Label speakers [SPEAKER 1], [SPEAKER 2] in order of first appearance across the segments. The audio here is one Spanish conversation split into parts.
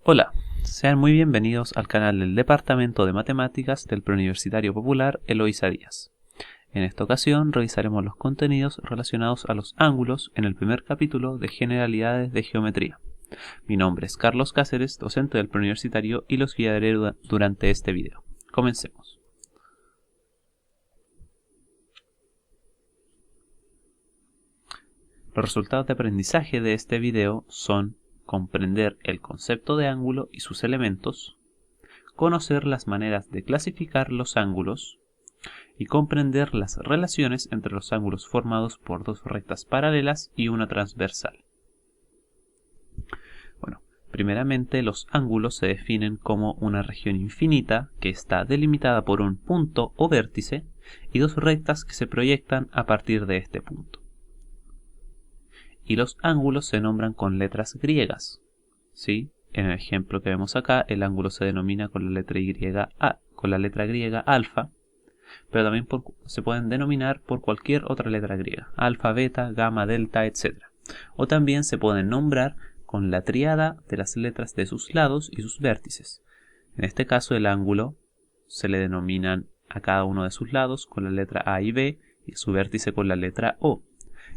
[SPEAKER 1] Hola, sean muy bienvenidos al canal del Departamento de Matemáticas del Preuniversitario Popular Eloísa Díaz. En esta ocasión revisaremos los contenidos relacionados a los ángulos en el primer capítulo de Generalidades de Geometría. Mi nombre es Carlos Cáceres, docente del Preuniversitario, y los guiaré durante este video. Comencemos. Los resultados de aprendizaje de este video son comprender el concepto de ángulo y sus elementos, conocer las maneras de clasificar los ángulos y comprender las relaciones entre los ángulos formados por dos rectas paralelas y una transversal. Bueno, primeramente los ángulos se definen como una región infinita que está delimitada por un punto o vértice y dos rectas que se proyectan a partir de este punto. Y los ángulos se nombran con letras griegas, ¿sí? En el ejemplo que vemos acá, el ángulo se denomina con la letra griega alfa, pero también se pueden denominar por cualquier otra letra griega, alfa, beta, gamma, delta, etc. O también se pueden nombrar con la tríada de las letras de sus lados y sus vértices. En este caso, el ángulo se le denominan a cada uno de sus lados con la letra A y B y su vértice con la letra O.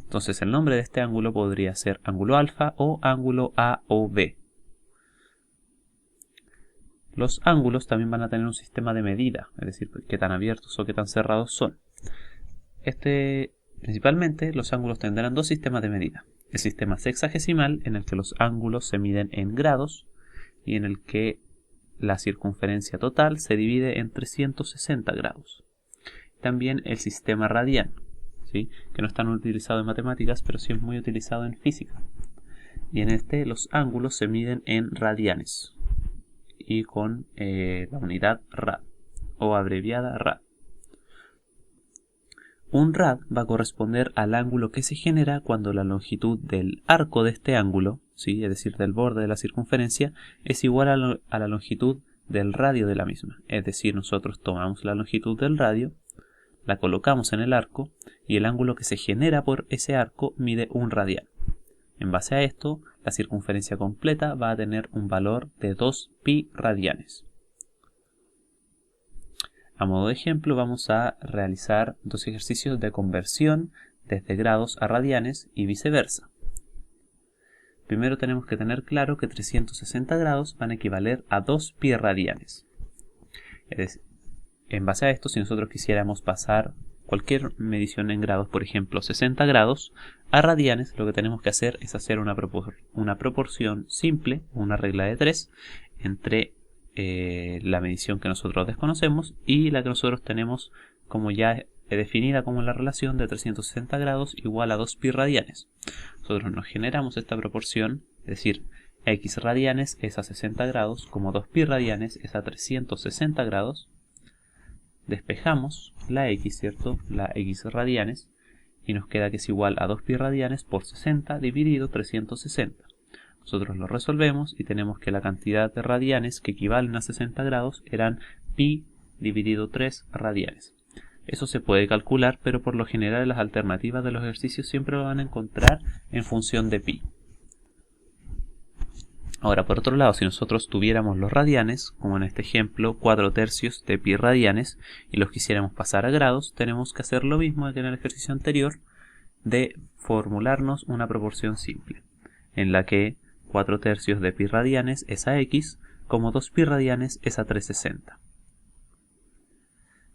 [SPEAKER 1] Entonces el nombre de este ángulo podría ser ángulo alfa o ángulo A o B. Los ángulos también van a tener un sistema de medida, es decir, qué tan abiertos o qué tan cerrados son. Principalmente los ángulos tendrán dos sistemas de medida. El sistema sexagesimal, en el que los ángulos se miden en grados y en el que la circunferencia total se divide en 360 grados. También el sistema radian, ¿sí? Que no es tan utilizado en matemáticas, pero sí es muy utilizado en física. Y en este los ángulos se miden en radianes y con la unidad rad o abreviada rad. Un rad va a corresponder al ángulo que se genera cuando la longitud del arco de este ángulo, ¿sí? Es decir, del borde de la circunferencia, es igual a la longitud del radio de la misma. Es decir, nosotros tomamos la longitud del radio, la colocamos en el arco y el ángulo que se genera por ese arco mide un radian. En base a esto, la circunferencia completa va a tener un valor de 2 pi radianes. A modo de ejemplo, vamos a realizar dos ejercicios de conversión desde grados a radianes y viceversa. Primero tenemos que tener claro que 360 grados van a equivaler a 2 pi radianes. Es decir, en base a esto, si nosotros quisiéramos pasar cualquier medición en grados, por ejemplo 60 grados, a radianes, lo que tenemos que hacer es hacer una proporción simple, una regla de 3, entre la medición que nosotros desconocemos y la que nosotros tenemos como ya definida como la relación de 360 grados igual a 2 pi radianes. Nosotros nos generamos esta proporción, es decir, x radianes es a 60 grados, como 2 pi radianes es a 360 grados. Despejamos la x, ¿cierto? La x radianes, y nos queda que es igual a 2 pi radianes por 60 dividido 360. Nosotros lo resolvemos y tenemos que la cantidad de radianes que equivalen a 60 grados eran pi dividido 3 radianes. Eso se puede calcular, pero por lo general las alternativas de los ejercicios siempre lo van a encontrar en función de pi. Ahora, por otro lado, si nosotros tuviéramos los radianes, como en este ejemplo, 4/3 de pi radianes, y los quisiéramos pasar a grados, tenemos que hacer lo mismo que en el ejercicio anterior, de formularnos una proporción simple, en la que 4/3 de pi radianes es a x, como 2 pi radianes es a 360.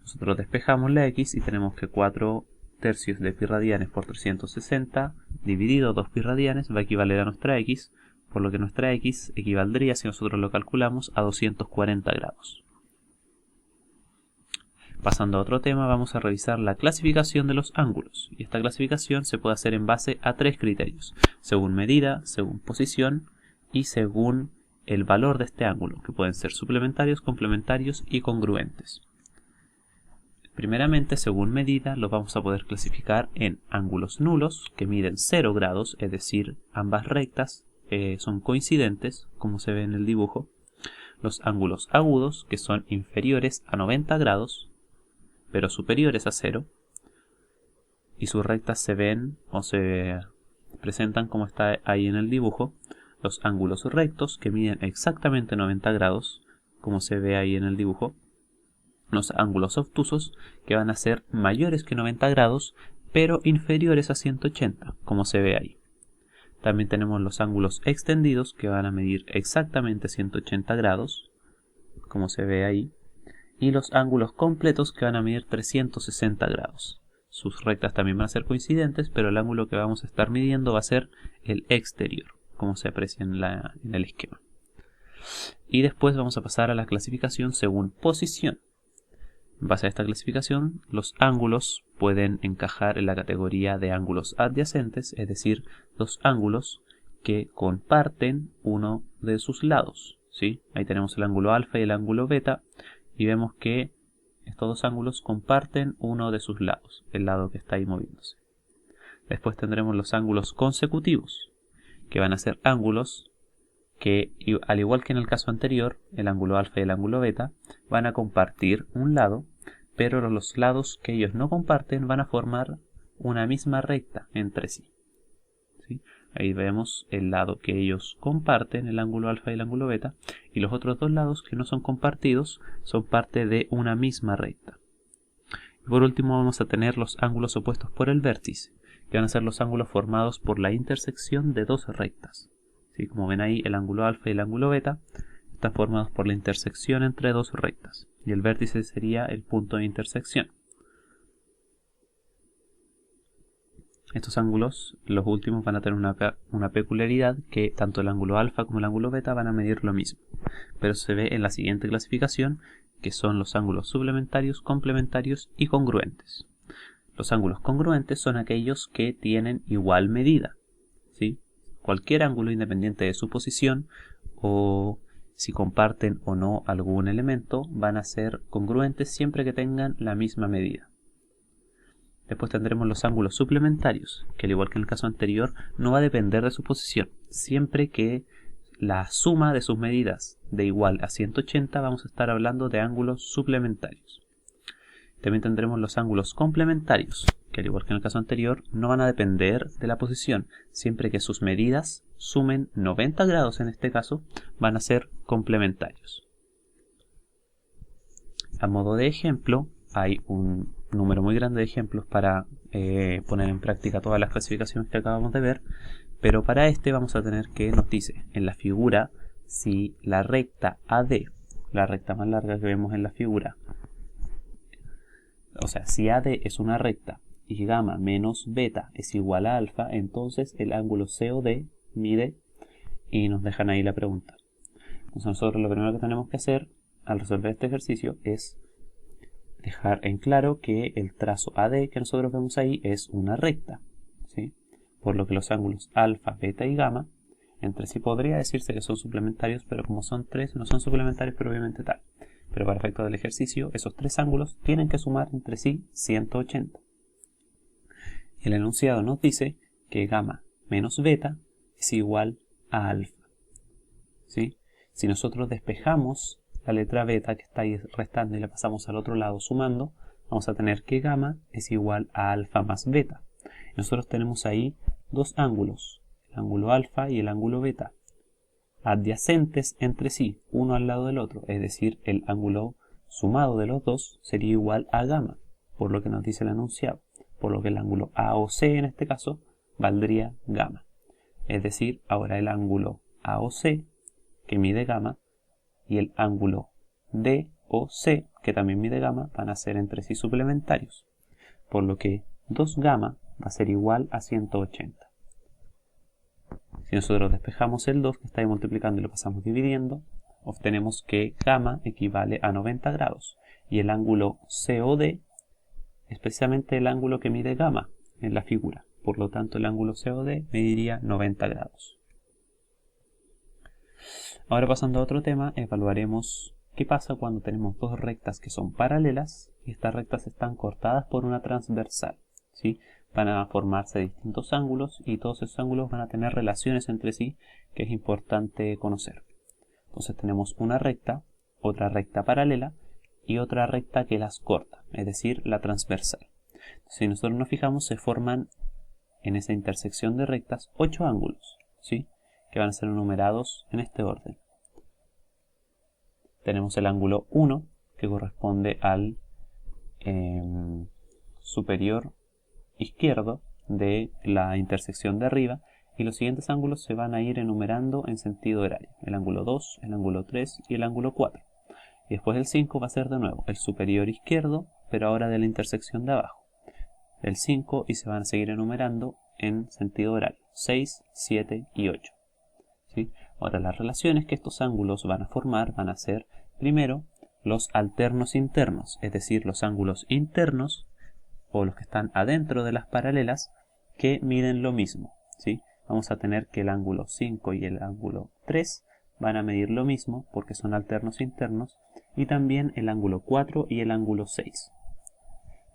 [SPEAKER 1] Nosotros despejamos la x y tenemos que 4/3 de pi radianes por 360 dividido 2 pi radianes va a equivaler a nuestra x, por lo que nuestra x equivaldría, si nosotros lo calculamos, a 240 grados. Pasando a otro tema, vamos a revisar la clasificación de los ángulos. Y esta clasificación se puede hacer en base a tres criterios: según medida, según posición y según el valor de este ángulo, que pueden ser suplementarios, complementarios y congruentes. Primeramente, según medida, los vamos a poder clasificar en ángulos nulos, que miden 0 grados, es decir, ambas rectas son coincidentes, como se ve en el dibujo. Los ángulos agudos, que son inferiores a 90 grados, pero superiores a 0, y sus rectas se ven o se presentan como está ahí en el dibujo. los ángulos rectos que miden exactamente 90 grados, como se ve ahí en el dibujo, los ángulos obtusos que van a ser mayores que 90 grados, pero inferiores a 180, como se ve ahí. También tenemos los ángulos extendidos que van a medir exactamente 180 grados, como se ve ahí, y los ángulos completos que van a medir 360 grados. Sus rectas también van a ser coincidentes, pero el ángulo que vamos a estar midiendo va a ser el exterior, como se aprecia en el esquema. Y después vamos a pasar a la clasificación según posición. En base a esta clasificación, los ángulos pueden encajar en la categoría de ángulos adyacentes, es decir, los ángulos que comparten uno de sus lados, ¿sí? Ahí tenemos el ángulo alfa y el ángulo beta, y vemos que estos dos ángulos comparten uno de sus lados, el lado que está ahí moviéndose. Después tendremos los ángulos consecutivos, que van a ser ángulos que, al igual que en el caso anterior, el ángulo alfa y el ángulo beta van a compartir un lado, pero los lados que ellos no comparten van a formar una misma recta entre sí. ¿Sí? Ahí vemos el lado que ellos comparten, el ángulo alfa y el ángulo beta, y los otros dos lados que no son compartidos son parte de una misma recta. Y por último vamos a tener los ángulos opuestos por el vértice, que van a ser los ángulos formados por la intersección de dos rectas. ¿Sí? Como ven ahí, el ángulo alfa y el ángulo beta están formados por la intersección entre dos rectas, y el vértice sería el punto de intersección. Estos ángulos, los últimos, van a tener una peculiaridad, que tanto el ángulo alfa como el ángulo beta van a medir lo mismo, pero se ve en la siguiente clasificación, que son los ángulos suplementarios, complementarios y congruentes. Los ángulos congruentes son aquellos que tienen igual medida, ¿sí? Cualquier ángulo, independiente de su posición o si comparten o no algún elemento, van a ser congruentes siempre que tengan la misma medida. Después tendremos los ángulos suplementarios, que al igual que en el caso anterior, no va a depender de su posición. Siempre que la suma de sus medidas de igual a 180, vamos a estar hablando de ángulos suplementarios. También tendremos los ángulos complementarios, que al igual que en el caso anterior, no van a depender de la posición. Siempre que sus medidas sumen 90 grados en este caso, van a ser complementarios. A modo de ejemplo, hay un número muy grande de ejemplos para poner en práctica todas las clasificaciones que acabamos de ver, pero para este vamos a tener que nos dice en la figura si la recta AD, la recta más larga que vemos en la figura, o sea, si AD es una recta y gamma menos beta es igual a alfa, entonces el ángulo COD mide, y nos dejan ahí la pregunta. Entonces nosotros lo primero que tenemos que hacer al resolver este ejercicio es dejar en claro que el trazo AD que nosotros vemos ahí es una recta, ¿sí? Por lo que los ángulos alfa, beta y gamma entre sí podría decirse que son suplementarios, pero como son tres no son suplementarios propiamente tal. Pero para efectos del ejercicio, esos tres ángulos tienen que sumar entre sí 180. El enunciado nos dice que gamma menos beta es igual a alfa, ¿sí? Si nosotros despejamos la letra beta que está ahí restando y la pasamos al otro lado sumando, vamos a tener que gamma es igual a alfa más beta. Nosotros tenemos ahí dos ángulos, el ángulo alfa y el ángulo beta, adyacentes entre sí, uno al lado del otro, es decir, el ángulo sumado de los dos sería igual a gamma, por lo que nos dice el enunciado, por lo que el ángulo AOC en este caso valdría gamma. Es decir, ahora el ángulo AOC, que mide gamma, y el ángulo DOC, que también mide gamma, van a ser entre sí suplementarios, por lo que 2 gamma va a ser igual a 180. Si nosotros despejamos el 2 que está ahí multiplicando y lo pasamos dividiendo, obtenemos que gamma equivale a 90 grados, y el ángulo COD es precisamente el ángulo que mide gamma en la figura, por lo tanto el ángulo COD mediría 90 grados. Ahora pasando a otro tema, evaluaremos qué pasa cuando tenemos dos rectas que son paralelas y estas rectas están cortadas por una transversal, ¿sí? Van a formarse distintos ángulos y todos esos ángulos van a tener relaciones entre sí que es importante conocer. Entonces tenemos una recta, otra recta paralela y otra recta que las corta, es decir, la transversal. Si nosotros nos fijamos, se forman en esa intersección de rectas 8 ángulos, ¿sí? que van a ser enumerados en este orden. Tenemos el ángulo 1, que corresponde al superior izquierdo de la intersección de arriba, y los siguientes ángulos se van a ir enumerando en sentido horario. El ángulo 2, el ángulo 3 y el ángulo 4. Y después el 5 va a ser de nuevo el superior izquierdo, pero ahora de la intersección de abajo. El 5 y se van a seguir enumerando en sentido horario. 6, 7 y 8. ¿Sí? Ahora las relaciones que estos ángulos van a formar van a ser, primero, los alternos internos, es decir, los ángulos internos o los que están adentro de las paralelas que miden lo mismo. ¿Sí? Vamos a tener que el ángulo 5 y el ángulo 3 van a medir lo mismo porque son alternos internos, y también el ángulo 4 y el ángulo 6.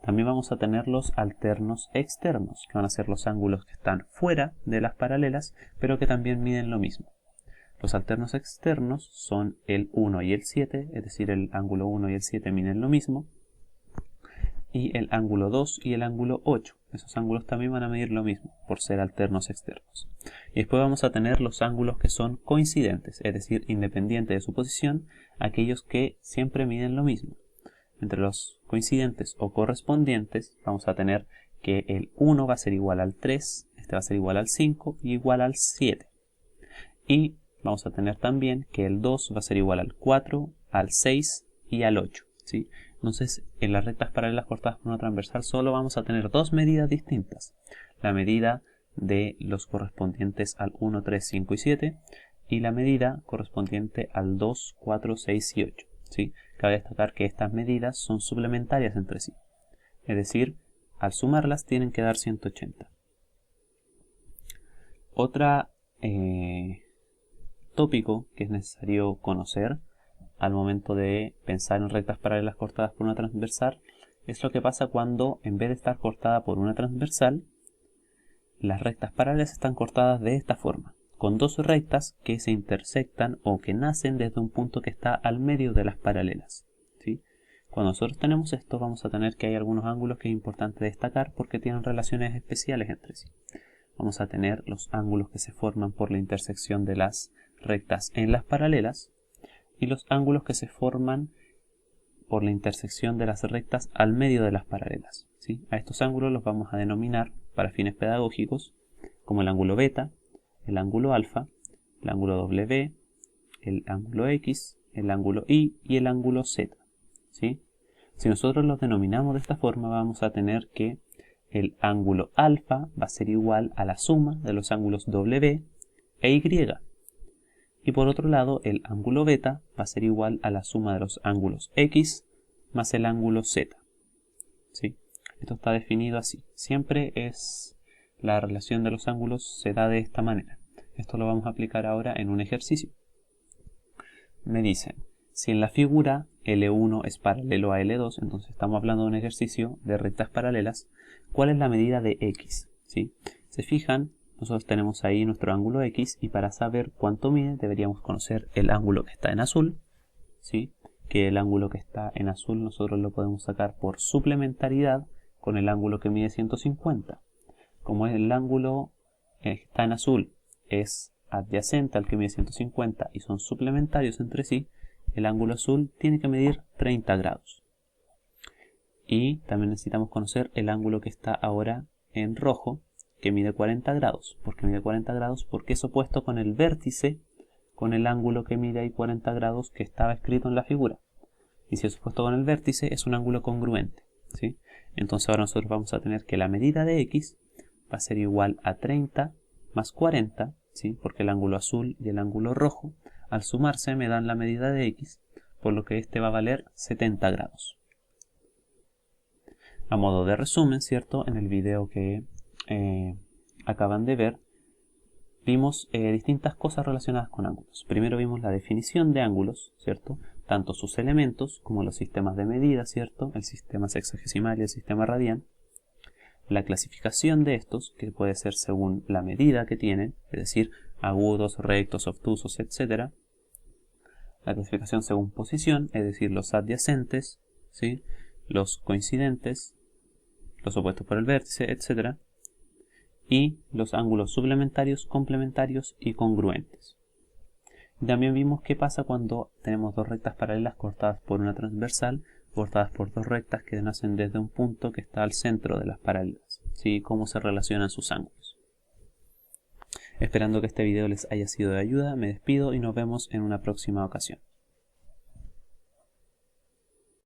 [SPEAKER 1] También vamos a tener los alternos externos, que van a ser los ángulos que están fuera de las paralelas, pero que también miden lo mismo. Los alternos externos son el 1 y el 7, es decir, el ángulo 1 y el 7 miden lo mismo. Y el ángulo 2 y el ángulo 8. Esos ángulos también van a medir lo mismo, por ser alternos externos. Y después vamos a tener los ángulos que son coincidentes, es decir, independientes de su posición, aquellos que siempre miden lo mismo. Entre los coincidentes o correspondientes vamos a tener que el 1 va a ser igual al 3, este va a ser igual al 5 y igual al 7. Y vamos a tener también que el 2 va a ser igual al 4, al 6 y al 8. ¿Sí? Entonces, en las rectas paralelas cortadas por una transversal solo vamos a tener dos medidas distintas. La medida de los correspondientes al 1, 3, 5 y 7 y la medida correspondiente al 2, 4, 6 y 8. ¿Sí? Cabe destacar que estas medidas son suplementarias entre sí. Es decir, al sumarlas tienen que dar 180. Otra tópico que es necesario conocer al momento de pensar en rectas paralelas cortadas por una transversal es lo que pasa cuando, en vez de estar cortada por una transversal, las rectas paralelas están cortadas de esta forma, con dos rectas que se intersectan o que nacen desde un punto que está al medio de las paralelas. ¿Sí? Cuando nosotros tenemos esto, vamos a tener que hay algunos ángulos que es importante destacar porque tienen relaciones especiales entre sí. Vamos a tener los ángulos que se forman por la intersección de las rectas en las paralelas y los ángulos que se forman por la intersección de las rectas al medio de las paralelas. ¿Sí? A estos ángulos los vamos a denominar, para fines pedagógicos, como el ángulo beta, el ángulo alfa, el ángulo W, el ángulo X, el ángulo Y y el ángulo Z. ¿Sí? Si nosotros los denominamos de esta forma, vamos a tener que el ángulo alfa va a ser igual a la suma de los ángulos W e Y. Y por otro lado, el ángulo beta va a ser igual a la suma de los ángulos X más el ángulo Z. ¿Sí? Esto está definido así. Siempre es la relación de los ángulos se da de esta manera. Esto lo vamos a aplicar ahora en un ejercicio. Me dicen, si en la figura L1 es paralelo a L2, entonces estamos hablando de un ejercicio de rectas paralelas, ¿cuál es la medida de X? ¿Sí? Se fijan, nosotros tenemos ahí nuestro ángulo X y para saber cuánto mide deberíamos conocer el ángulo que está en azul, ¿sí? Que el ángulo que está en azul nosotros lo podemos sacar por suplementariedad con el ángulo que mide 150. Como el ángulo que está en azul es adyacente al que mide 150 y son suplementarios entre sí, el ángulo azul tiene que medir 30 grados. Y también necesitamos conocer el ángulo que está ahora en rojo, que mide 40 grados. ¿Por qué mide 40 grados? Porque es opuesto con el vértice, con el ángulo que mide ahí 40 grados que estaba escrito en la figura. Y si es opuesto con el vértice, es un ángulo congruente. ¿Sí? Entonces ahora nosotros vamos a tener que la medida de X va a ser igual a 30 más 40, ¿sí? Porque el ángulo azul y el ángulo rojo, al sumarse, me dan la medida de X, por lo que este va a valer 70 grados. A modo de resumen, ¿cierto? En el video que acaban de ver, vimos distintas cosas relacionadas con ángulos. Primero vimos la definición de ángulos, ¿cierto? Tanto sus elementos como los sistemas de medida, ¿cierto? El sistema sexagesimal y el sistema radian. La clasificación de estos, que puede ser según la medida que tienen, es decir, agudos, rectos, obtusos, etc. La clasificación según posición, es decir, los adyacentes, ¿sí? Los coincidentes, los opuestos por el vértice, etc. y los ángulos suplementarios, complementarios y congruentes. También vimos qué pasa cuando tenemos dos rectas paralelas cortadas por una transversal, cortadas por dos rectas que nacen desde un punto que está al centro de las paralelas, ¿sí? Cómo se relacionan sus ángulos. Esperando que este video les haya sido de ayuda, me despido y nos vemos en una próxima ocasión.